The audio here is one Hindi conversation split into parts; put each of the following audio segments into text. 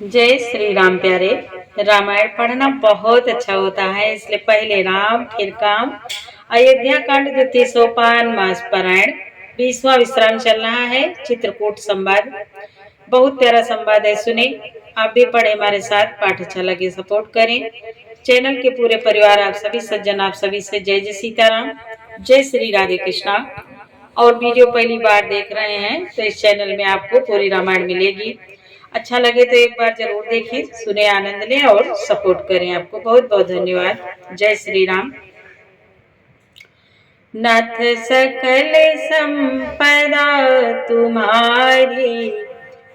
जय श्री राम प्यारे। रामायण पढ़ना बहुत अच्छा होता है, इसलिए पहले राम फिर काम। अयोध्या कांड द्वितीय सोपान मास पारायण 20वां विश्राम चल रहा है। चित्रकूट संवाद बहुत प्यारा संवाद है, सुने। आप भी पढ़े हमारे साथ। पाठ अच्छा लगे सपोर्ट करें। चैनल के पूरे परिवार आप सभी सज्जन आप सभी से जय जय सीताराम, जय श्री राधे कृष्णा। और वीडियो पहली बार देख रहे हैं तो इस चैनल में आपको पूरी रामायण मिलेगी। अच्छा लगे तो एक बार जरूर देखें, सुने, आनंद लें और सपोर्ट करें। आपको बहुत बहुत धन्यवाद। जय श्री राम। नाथ सकल संपदा तुम्हारी,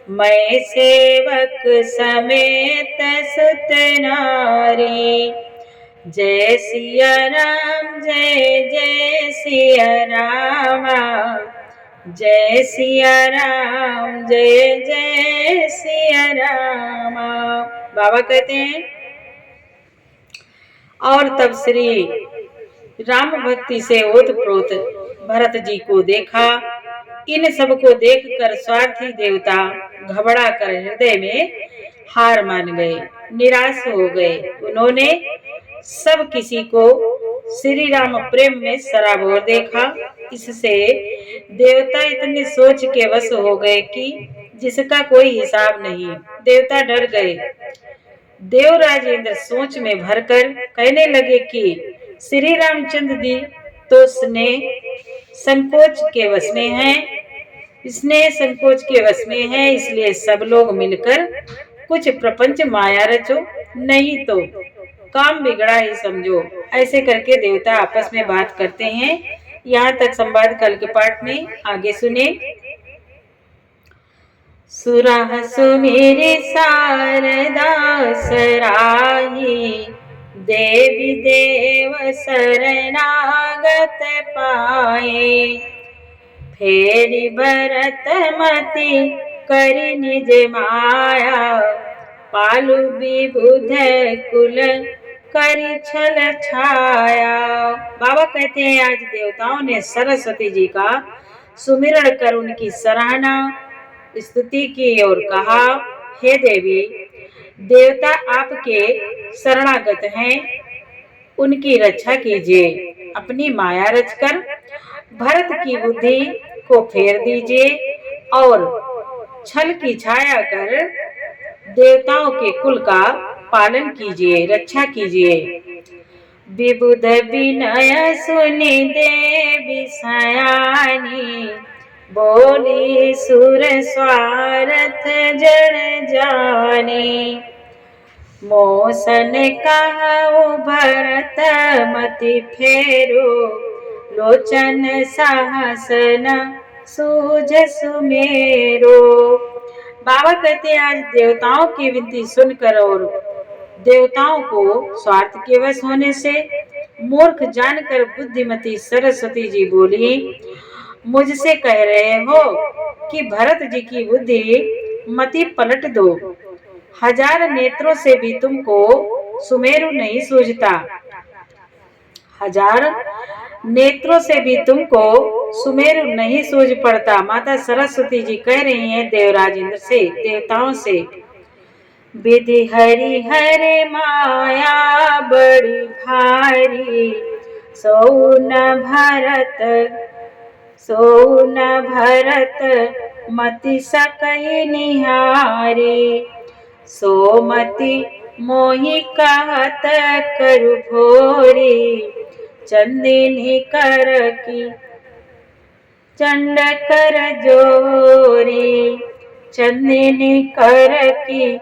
मैं सेवक समेत सुत नारी। जय सिया राम जय जय सिया रामा, जय सिया राम जय जय सिया रामा। बाबा कहते हैं, और तब श्री राम भक्ति से ओतप्रोत भरत जी को देखा। इन सब को देखकर स्वार्थी देवता घबरा कर हृदय में हार मान गए, निराश हो गए। उन्होंने सब किसी को श्री राम प्रेम में सराबोर देखा। इससे देवता इतने सोच के वश हो गए कि जिसका कोई हिसाब नहीं। देवता डर गए। देव राजेंद्र सोच में भरकर कहने लगे कि श्री रामचंद्र जी तो संकोच के वश में हैं, स्नेह संकोच के वश में है, इसलिए सब लोग मिलकर कुछ प्रपंच माया रचो, नहीं तो काम बिगड़ा ही समझो। ऐसे करके देवता आपस में बात करते हैं। यहाँ तक संवाद कल के पाठ में। आगे सुने। सुरह सुमेरे शारदा सराही, देवी देव शरणागत पाए। फेरी भरत मति करि निज माया, पालु विबुध कुल करि छल छाया। बाबा कहते हैं, आज देवताओं ने सरस्वती जी का सुमिरण कर उनकी सराहना स्तुति की और कहा, हे देवी, देवता आपके शरणागत हैं, उनकी रक्षा कीजिए। अपनी माया रचकर भरत की बुद्धि को फेर दीजिए और छल की छाया कर देवताओं के कुल का पालन कीजिए, रक्षा कीजिए। विबुध विनय सुनि देवी सयानी, बोली सुर स्वार्थ जन जानी। मोसन कहु भरत मति फेरो, लोचन साहस न सूझ सुमेरो। बाबा कहते हैं, आज देवताओं की विनती सुनकर और देवताओं को स्वार्थ के वश होने से मूर्ख जानकर बुद्धिमती सरस्वती जी बोली, मुझसे कह रहे हो कि भरत जी की बुद्धि मति पलट दो। हजार नेत्रों से भी तुमको सुमेरु नहीं सूझता। हजार नेत्रों से भी तुमको सुमेरु नहीं सूझ पड़ता। माता सरस्वती जी कह रही हैं देवराजेंद्र से, देवताओं से, विधि हरि हरे माया बड़ी भारी, सो न भरत मति सकहि निहारी। सो मति मोहि कहत करु भोरी, चंदिनी कर की चंड कर जोरी। चंदिनी कर की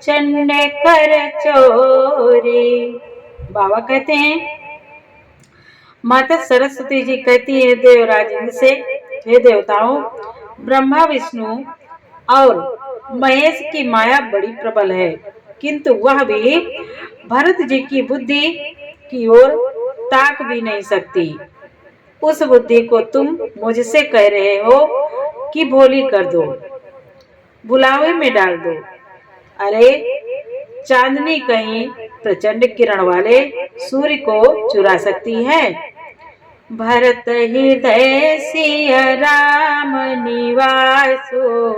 चंड कर चोरी। बाबा कहते हैं, माता सरस्वती जी कहती है देवराजेंद्र से, हे देवताओं, ब्रह्मा विष्णु और महेश की माया बड़ी प्रबल है, किंतु वह भी भरत जी की बुद्धि की ओर ताक भी नहीं सकती। उस बुद्धि को तुम मुझसे कह रहे हो कि भोली कर दो, बुलावे में डाल दो। अरे चांदनी कहीं प्रचंड किरण वाले सूर्य को चुरा सकती है। भरत हृदय सिया राम निवासो,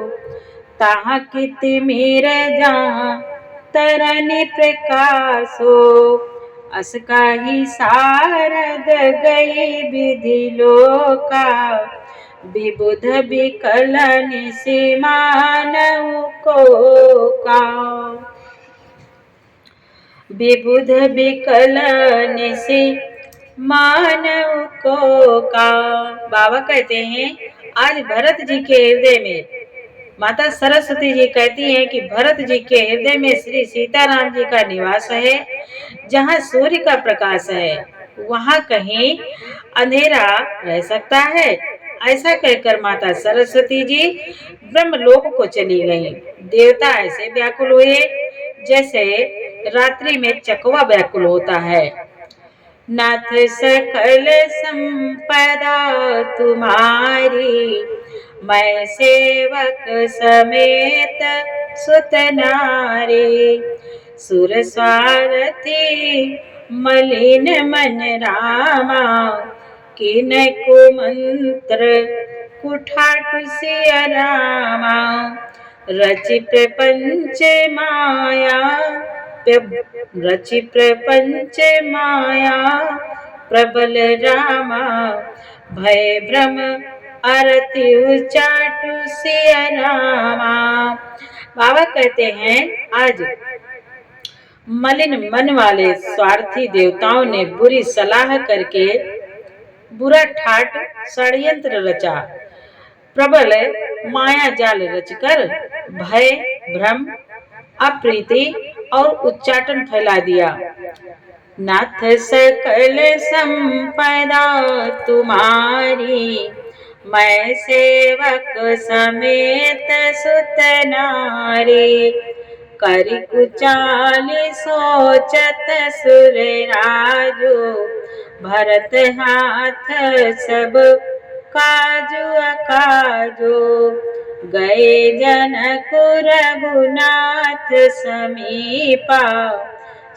ताहा किति मीर जहाँ तरनि प्रकाशो, अस काही सारद गई विधि लोका, विबुध विकल निसि मानव को का। विबुध विकल निसि मानव को का। बाबा कहते हैं आज भरत जी के हृदय में माता सरस्वती जी कहती हैं कि भरत जी के हृदय में श्री सीताराम जी का निवास है। जहाँ सूर्य का प्रकाश है वहाँ कहीं अंधेरा रह सकता है। ऐसा कहकर माता सरस्वती जी ब्रह्मलोक को चली गई। देवता ऐसे व्याकुल हुए जैसे रात्रि में चकवा व्याकुल होता है। नाथ सकल संपदा तुम्हारी, मैं सेवक समेत सुत नारी। सुर स्वार्थी मलिन मन रामा, किन कुमंत्र कुठाट सिया रामा। रचि प्रपंच माया, रचि प्रपंच माया प्रबल रामा। भय भ्रम आरती उचाटु सिया रामा। बाबा कहते हैं आज मलिन मन वाले स्वार्थी देवताओं ने बुरी सलाह करके बुरा ठाट षड्यंत्र रचा। प्रबल माया जाल रचकर भय भ्रम अप्रीति और उच्चाटन फैला दिया। नाथ सकल संपदा तुम्हारी, मैं सेवक समेत सुत नारी। करि कुचाल सोचत सुर राजो, भरत हाथ सब काजू अकाजो। गए जनक रघुनाथ समीपा,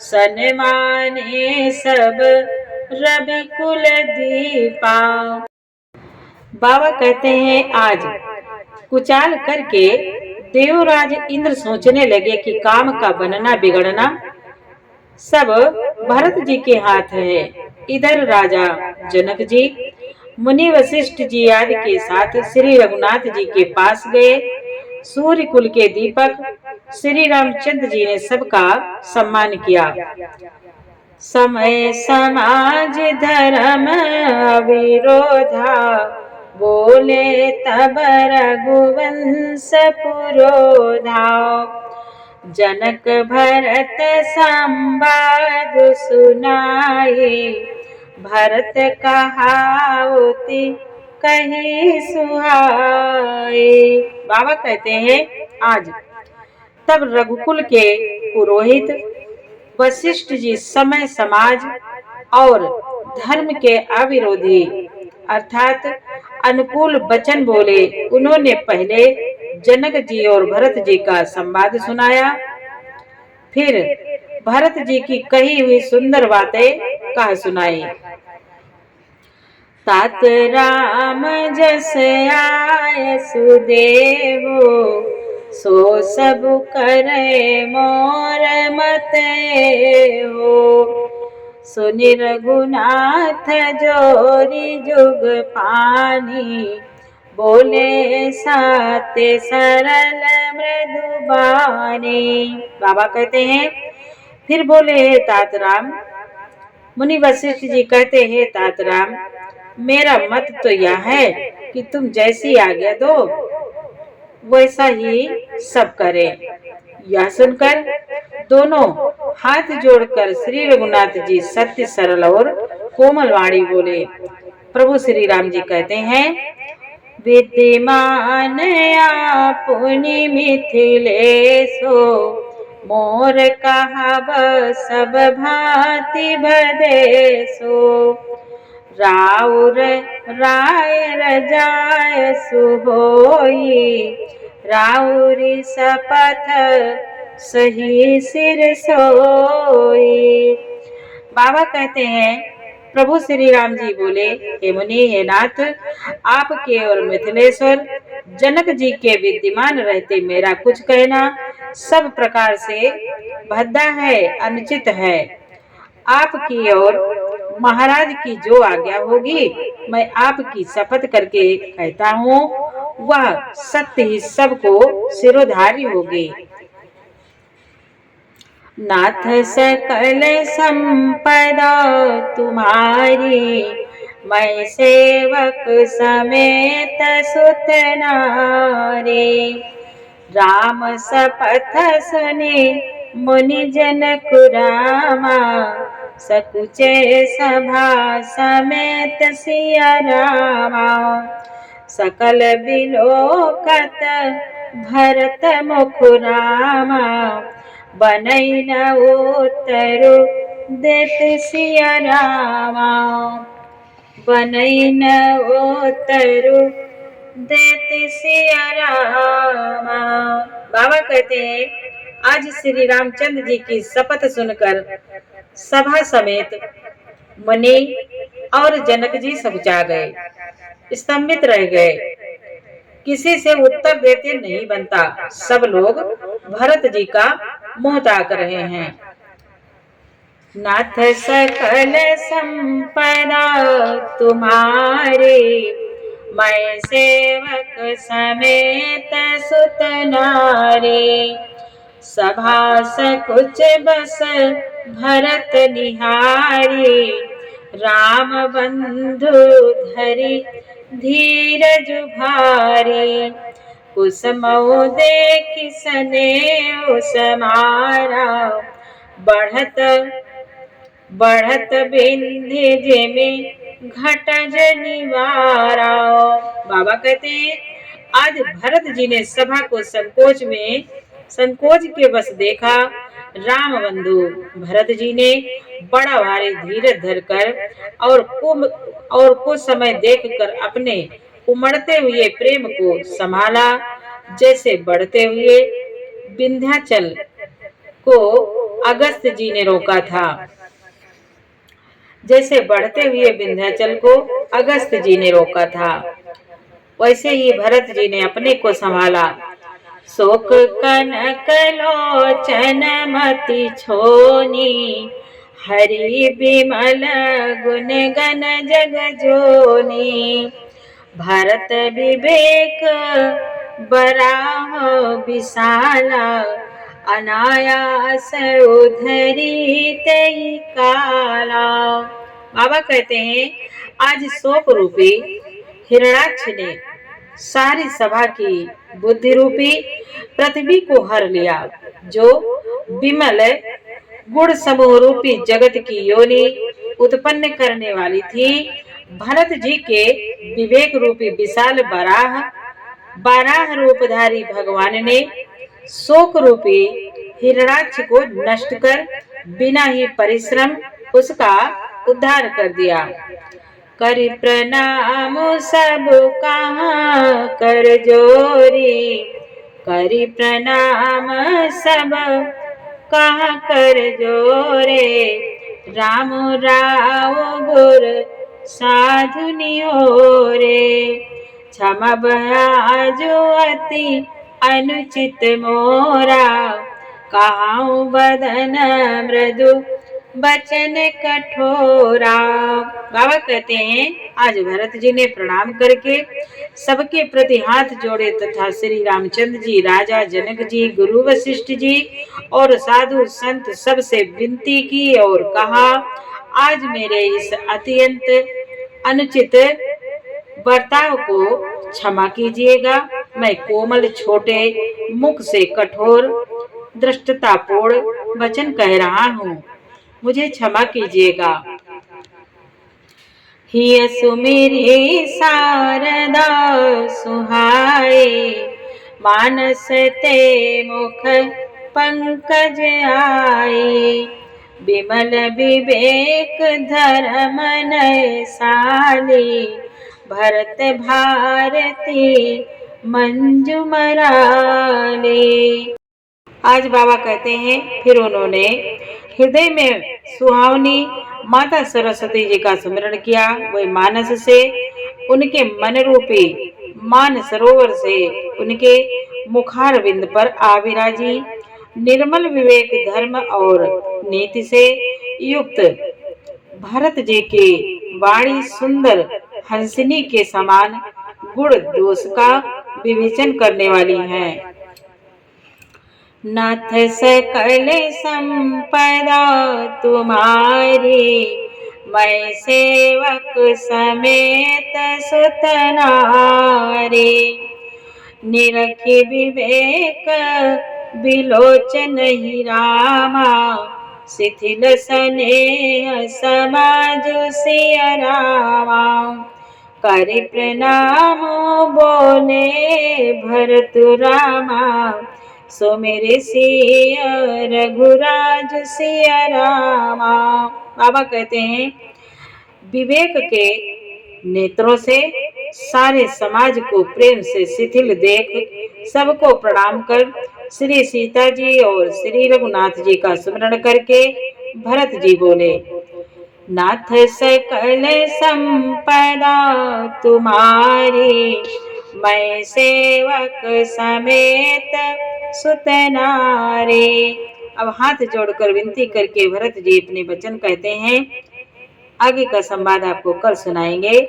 सन्माने सब रवि कुल दीपा। बाबा कहते हैं आज कुचाल करके देवराज इंद्र सोचने लगे कि काम का बनना बिगड़ना सब भरत जी के हाथ है। इधर राजा जनक जी मुनि वशिष्ठ जी आदि के साथ श्री रघुनाथ जी के पास गए। सूर्य कुल के दीपक श्री रामचंद्र जी ने सबका सम्मान किया। समय समाज धर्म अविरोधा, बोले तब रघुवंश पुरोधा। जनक भरत संवाद सुनाए, भरत कहावती कहीं सुहाए। बाबा कहते हैं आज तब रघुकुल के पुरोहित वशिष्ठ जी समय समाज और धर्म के अविरोधी अर्थात अनुकूल वचन बोले। उन्होंने पहले जनक जी और भरत जी का संवाद सुनाया, फिर भरत जी की कही हुई सुंदर बातें कह सुनाई। तात राम जस आय सुदेवो, सो सब करे मोर मत हो। सुनि रघुनाथ जोरी जुग पानी, बोले साते सरल मृदुबानी। बाबा कहते हैं फिर बोले हे तात राम। मुनि वशिष्ठ जी कहते हैं तात राम, मेरा मत तो यह है कि तुम जैसी आज्ञा दो वैसा ही सब करें। यह सुनकर दोनों हाथ जोड़कर श्री रघुनाथ जी सत्य सरल और कोमल वाणी बोले। प्रभु श्री राम जी कहते हैं विद्यमान आपुनि मिथिलेशो, मोर कहाव सब भांति भदेशो। राउर राय रजाय सुहोई, राउरी शपथ सही सिर सोई। बाबा कहते हैं प्रभु श्री राम जी बोले हे मुनि हे नाथ, आपके और मिथिलेश्वर जनक जी के विद्यमान रहते मेरा कुछ कहना सब प्रकार से भद्दा है, अनुचित है। आपकी और महाराज की जो आज्ञा होगी मैं आपकी शपथ करके कहता हूँ, वह सत्य ही सबको सिरोधारी होगी। नाथ सकल संपदा तुम्हारी, मैं सेवक समेत सुत नारी। राम सपथ सुने मुनि जनक रामा, सकुचे सभा समेत सिया रामा। सकल बिलोकत भरत मुख रामा, बनई न उत्तरु देत सिया रामा। बनई न उत्तरु देत सिया रामा। बाबा कहते हैं, आज श्री रामचंद्र जी की शपथ सुनकर सभा समेत मुनि और जनक जी सकुचा गए, स्तंभित रह गए। किसी से उत्तर देते नहीं बनता। सब लोग भरत जी का मुंह ताक रहे हैं। नाथ सकल संपदा तुम्हारे, मैं सेवक समेत सुत नारी। सभा सकुच बस भरत निहारी, राम बंधु धरि धीरज भारी। कुसुमो देखि स्नेह समारा, बढ़त बढ़त बिंधि जिमि घटज निवारा। बाबा कहते हैं, आज भरत जी ने सभा को संकोच के बस देखा। राम बंधु भरत जी ने बड़ा भारी धीरज धरकर और कुछ समय देखकर अपने उमड़ते हुए प्रेम को संभाला। जैसे बढ़ते हुए विंध्याचल को अगस्त्य जी ने रोका था, जैसे बढ़ते हुए विंध्याचल को अगस्त्य जी ने रोका था, वैसे ही भरत जी ने अपने को संभाला। शोक कनक लोचन मति छोनी, हरि विमल गुण गण जग जोनी। भरत विवेक बराह विशाला, अनायास उधरी तई काला। बाबा कहते हैं, आज शोक रूपी हिरणाक्ष ने सारी सभा की बुद्धि रूपी पृथ्वी को हर लिया। जो विमल गुण समूह रूपी जगत की योनि उत्पन्न करने वाली थी, भरत जी के विवेक रूपी विशाल बाराह रूपधारी भगवान ने शोक रूपी हिरणाक्ष को नष्ट कर बिना ही परिश्रम उसका उद्धार कर दिया। करि प्रणाम सब कहाँ कर जोरी, करि प्रणाम सब कहाँ कर जोरे। राम राव गुर साधु निहोरे, क्षमब आजो अति अनुचित मोरा। कहाऊं बदन मृदु बचन कठोरा। बाबा कहते हैं, आज भरत जी ने प्रणाम करके सबके प्रति हाथ जोड़े तथा श्री रामचंद्र जी, राजा जनक जी, गुरु वशिष्ठ जी और साधु संत सब से विनती की और कहा, आज मेरे इस अत्यंत अनुचित बर्ताव को क्षमा कीजिएगा। मैं कोमल छोटे मुख से कठोर दृष्टतापूर्ण वचन कह रहा हूँ, मुझे क्षमा कीजिएगा। हिय सुमेरी शारदा सुहाए, मानस ते मुख पंकज आए। विमल विवेक धर्म नय साली, भरत भारती मंजू मराले। आज बाबा कहते हैं, फिर उन्होंने हृदय में सुहावनी माता सरस्वती जी का स्मरण किया। वे मानस से उनके मन रूपी मानसरोवर से उनके मुखारविंद पर आ विराजी। निर्मल विवेक धर्म और नीति से युक्त भरत जी की वाणी सुंदर हंसिनी के समान गुण दोष का विवेचन करने वाली है। नाथ सकल संपदा तुम्हारी, मैं सेवक समेत सुत नारी। निरखि विवेक विलोचन ही रामा, शिथिल स्नेह समाज सिय रामा। करि प्रणाम बोले भरत रामा, सुमिर सिय रघुराज सिय रामा। बाबा कहते हैं, विवेक के नेत्रों से सारे समाज को प्रेम से शिथिल देख सबको प्रणाम कर श्री सीता जी और श्री रघुनाथ जी का स्मरण करके भरत जी बोले, नाथ सकल संपदा तुम्हारी, मैं सेवक समेत सुत नारी। अब हाथ जोड़कर विनती करके भरत जी अपने वचन कहते हैं। आगे का संवाद आपको कल सुनाएंगे।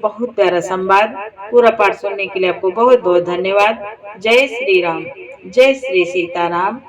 बहुत प्यारा संवाद। पूरा पाठ सुनने के लिए आपको बहुत बहुत धन्यवाद। जय श्री राम, जय श्री सीताराम।